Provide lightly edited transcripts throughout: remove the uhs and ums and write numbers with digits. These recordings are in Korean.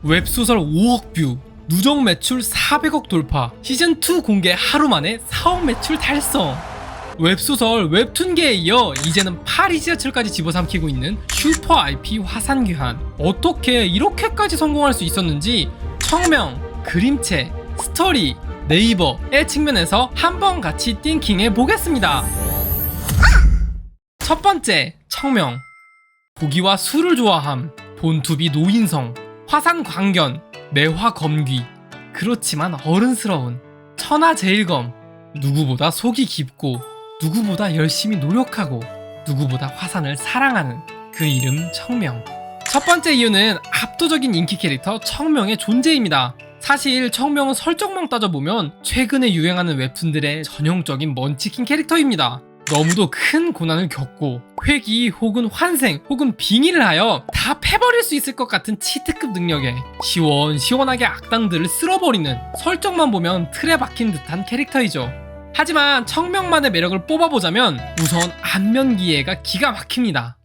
웹소설 5억 뷰, 누적 매출 400억 돌파, 시즌2 공개 하루 만에 4억 매출 달성. 웹소설 웹툰계에 이어 이제는 파리 지하철까지 집어삼키고 있는 슈퍼 IP 화산귀환. 어떻게 이렇게까지 성공할 수 있었는지 청명, 그림체, 스토리, 네이버의 측면에서 한번 같이 띵킹해 보겠습니다. 첫 번째, 청명. 고기와 술을 좋아함, 본투비 노인성, 화산광견, 매화검귀. 그렇지만 어른스러운 천하제일검. 누구보다 속이 깊고 누구보다 열심히 노력하고 누구보다 화산을 사랑하는 그 이름 청명. 첫 번째 이유는 압도적인 인기 캐릭터 청명의 존재입니다. 사실 청명은 설정만 따져보면 최근에 유행하는 웹툰들의 전형적인 먼치킨 캐릭터입니다. 너무도 큰 고난을 겪고 회귀 혹은 환생 혹은 빙의를 하여 다 패버릴 수 있을 것 같은 치트급 능력에 시원시원하게 악당들을 쓸어버리는, 설정만 보면 틀에 박힌 듯한 캐릭터이죠. 하지만 청명만의 매력을 뽑아보자면 우선 안면기예가 기가 막힙니다.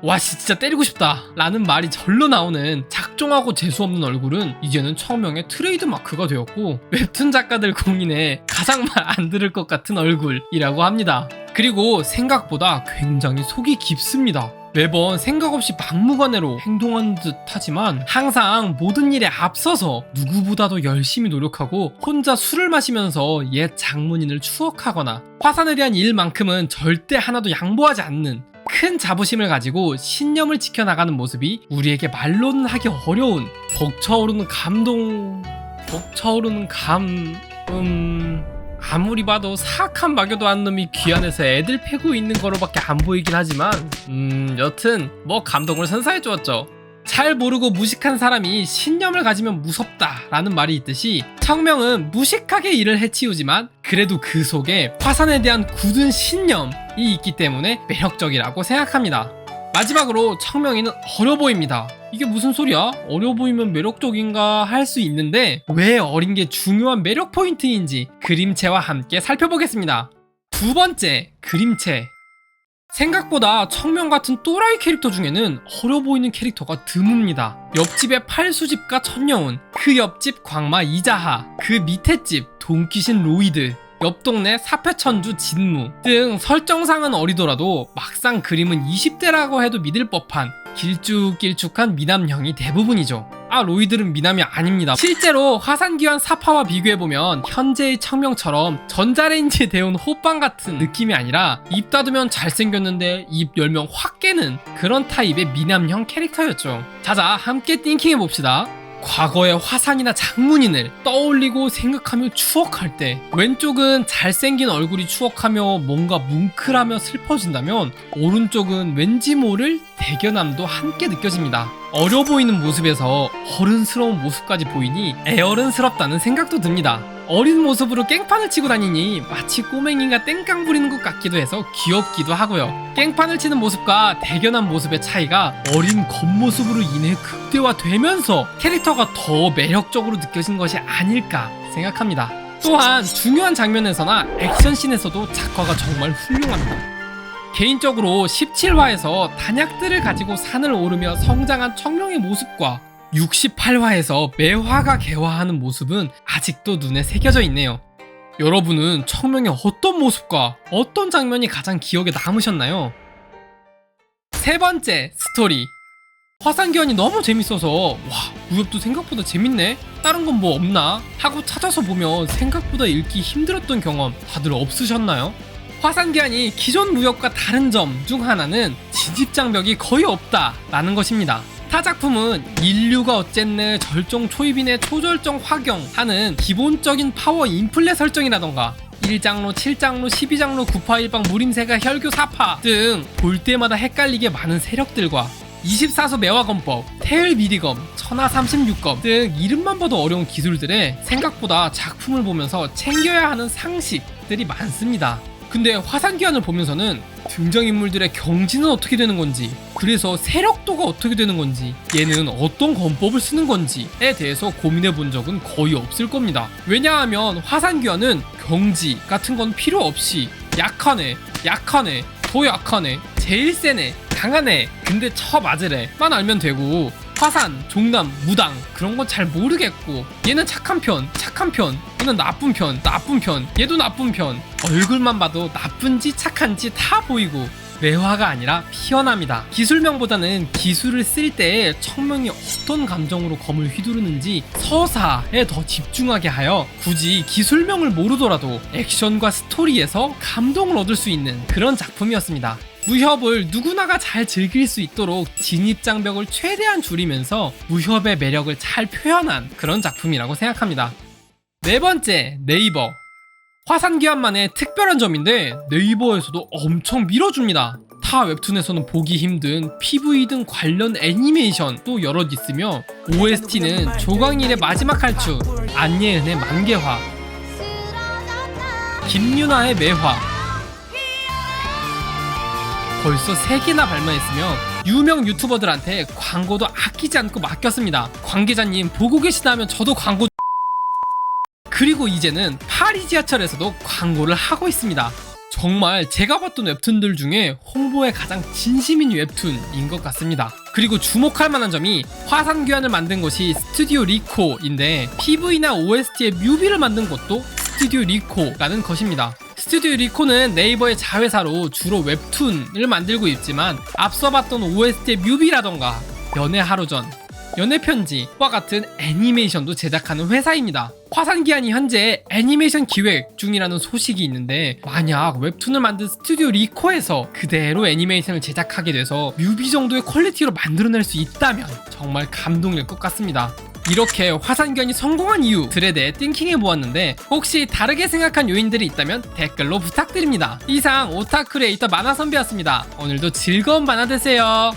와 진짜 때리고 싶다 라는 말이 절로 나오는 작종하고 재수없는 얼굴은 이제는 청명의 트레이드 마크가 되었고, 웹툰 작가들 공인에 가장 말 안 들을 것 같은 얼굴이라고 합니다. 그리고 생각보다 굉장히 속이 깊습니다. 매번 생각 없이 막무가내로 행동하는 듯 하지만 항상 모든 일에 앞서서 누구보다도 열심히 노력하고 혼자 술을 마시면서 옛 장문인을 추억하거나 화산에 대한 일만큼은 절대 하나도 양보하지 않는 큰 자부심을 가지고 신념을 지켜나가는 모습이 우리에게 말로는 하기 어려운 벅차오르는 아무리 봐도 사악한 마교도 한 놈이 귀환해서 애들 패고 있는 거로밖에 안 보이긴 하지만 여튼 뭐 감동을 선사해 주었죠. 잘 모르고 무식한 사람이 신념을 가지면 무섭다 라는 말이 있듯이 청명은 무식하게 일을 해치우지만 그래도 그 속에 화산에 대한 굳은 신념이 있기 때문에 매력적이라고 생각합니다. 마지막으로 청명이는 어려 보입니다. 이게 무슨 소리야? 어려 보이면 매력적인가 할 수 있는데 왜 어린 게 중요한 매력 포인트인지 그림체와 함께 살펴보겠습니다. 두 번째, 그림체. 생각보다 청명 같은 또라이 캐릭터 중에는 어려 보이는 캐릭터가 드뭅니다. 옆집의 팔수집가 천여운, 그 옆집 광마 이자하, 그 밑에 집 돈귀신 로이드, 옆 동네 사패천주 진무 등 설정상은 어리더라도 막상 그림은 20대라고 해도 믿을 법한 길쭉길쭉한 미남형이 대부분이죠. 로이들은 미남이 아닙니다. 실제로 화산귀환 사파와 비교해보면 현재의 청명처럼 전자레인지에 데운 호빵 같은 느낌이 아니라 입 닫으면 잘생겼는데 입 열면 확 깨는 그런 타입의 미남형 캐릭터였죠. 자자, 함께 띵킹해봅시다. 과거의 화산이나 장문인을 떠올리고 생각하며 추억할 때 왼쪽은 잘생긴 얼굴이 추억하며 뭔가 뭉클하며 슬퍼진다면 오른쪽은 왠지 모를 대견함도 함께 느껴집니다. 어려 보이는 모습에서 어른스러운 모습까지 보이니 애어른스럽다는 생각도 듭니다. 어린 모습으로 깽판을 치고 다니니 마치 꼬맹이가 땡깡 부리는 것 같기도 해서 귀엽기도 하고요. 깽판을 치는 모습과 대견한 모습의 차이가 어린 겉모습으로 인해 극대화되면서 캐릭터가 더 매력적으로 느껴진 것이 아닐까 생각합니다. 또한 중요한 장면에서나 액션씬에서도 작화가 정말 훌륭합니다. 개인적으로 17화에서 단약들을 가지고 산을 오르며 성장한 청명의 모습과 68화에서 매화가 개화하는 모습은 아직도 눈에 새겨져 있네요. 여러분은 청명의 어떤 모습과 어떤 장면이 가장 기억에 남으셨나요? 세 번째, 스토리. 화산귀환이 너무 재밌어서 와, 무협도 생각보다 재밌네? 다른 건 뭐 없나? 하고 찾아서 보면 생각보다 읽기 힘들었던 경험 다들 없으셨나요? 화산귀환이 기존 무협과 다른 점 중 하나는 진입장벽이 거의 없다라는 것입니다. 타 작품은 인류가 어쨌네, 절정 초입이네, 초절정 화경 하는 기본적인 파워 인플레 설정이라던가 1장로, 7장로, 12장로, 9파 1방, 무림세가, 혈교 4파 등 볼 때마다 헷갈리게 많은 세력들과 24소 매화검법, 태을 미리검, 천하 36검 등 이름만 봐도 어려운 기술들에 생각보다 작품을 보면서 챙겨야 하는 상식들이 많습니다. 근데 화산귀환을 보면서는 등장인물들의 경지는 어떻게 되는 건지, 그래서 세력도가 어떻게 되는 건지, 얘는 어떤 권법을 쓰는 건지에 대해서 고민해 본 적은 거의 없을 겁니다. 왜냐하면 화산귀환은 경지 같은 건 필요 없이 약하네, 더 약하네, 제일 세네, 강하네, 근데 쳐 맞으래만 알면 되고, 화산, 종남, 무당 그런 건 잘 모르겠고 얘는 착한 편, 얘는 나쁜 편, 얘도 나쁜 편. 얼굴만 봐도 나쁜지 착한지 다 보이고 매화가 아니라 피어납니다. 기술명보다는 기술을 쓸 때에 청명이 어떤 감정으로 검을 휘두르는지 서사에 더 집중하게 하여 굳이 기술명을 모르더라도 액션과 스토리에서 감동을 얻을 수 있는 그런 작품이었습니다. 무협을 누구나가 잘 즐길 수 있도록 진입장벽을 최대한 줄이면서 무협의 매력을 잘 표현한 그런 작품이라고 생각합니다. 네 번째, 네이버. 화산기한만의 특별한 점인데 네이버에서도 엄청 밀어줍니다. 타 웹툰에서는 보기 힘든 PV 등 관련 애니메이션도 여럿 있으며 OST는 조광일의 마지막 할출, 안예은의 만개화, 김유나의 매화 벌써 3개나 발매했으며 유명 유튜버들한테 광고도 아끼지 않고 맡겼습니다. 관계자님 보고 계시다면 저도 광고. 그리고 이제는 파리 지하철에서도 광고를 하고 있습니다. 정말 제가 봤던 웹툰들 중에 홍보에 가장 진심인 웹툰인 것 같습니다. 그리고 주목할 만한 점이 화산귀환을 만든 곳이 스튜디오 리코인데 PV나 OST의 뮤비를 만든 곳도 스튜디오 리코라는 것입니다. 스튜디오 리코는 네이버의 자회사로 주로 웹툰을 만들고 있지만 앞서 봤던 OST의 뮤비라던가 연애 하루 전, 연애편지와 같은 애니메이션도 제작하는 회사입니다. 화산기한이 현재 애니메이션 기획 중이라는 소식이 있는데 만약 웹툰을 만든 스튜디오 리코에서 그대로 애니메이션을 제작하게 돼서 뮤비 정도의 퀄리티로 만들어낼 수 있다면 정말 감동일 것 같습니다. 이렇게 화산기한이 성공한 이유들에 대해 띵킹해보았는데 혹시 다르게 생각한 요인들이 있다면 댓글로 부탁드립니다. 이상 오타크리에이터 만화선비였습니다. 오늘도 즐거운 만화 되세요.